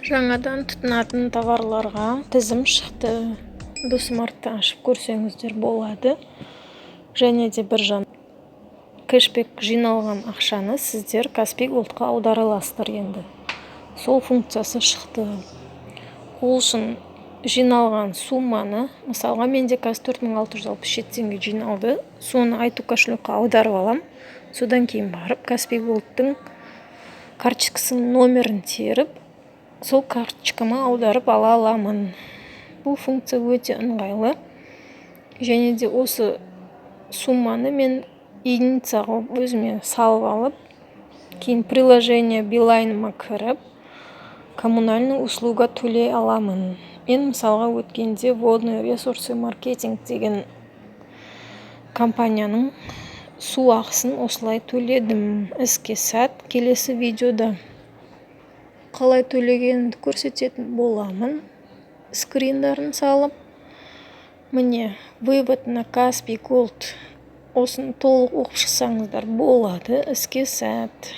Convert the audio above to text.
Жаңадан тұтынатын товарларға тізім шықты. Досмарттан ашып көрсеңіздер болады. Және де бір кэшбэк жиналған ақшаны сіздер Каспий Голдқа аудара аласыздар енді. Сол функциясы шықты. Ол үшін жиналған сумманы, мысалға менде қазір 4667 теңге жиналды. Соны айту кошелекқа аударып алам. Содан кейін барып Каспий Голдтың карточкасының номерін теріп, сол карточкама аударып ала аламын. Бұл функция өте ыңғайлы. Және де осы сумманы мен единицаға өзіме салып алып, кейін приложение Билайныма кіріп, коммунальный услуга төлей аламын. Мен мысалға өткенде водные ресурсы маркетинг деген компанияның су ақысын осылай төледім. Іске сәт. Келесі видеода қалай төлегенімді көрсететін боламын. Скриндарын салып, міне вывод на Каспий Голд. Осыны толық оқып шықсаңыздар болады. Іске сәт.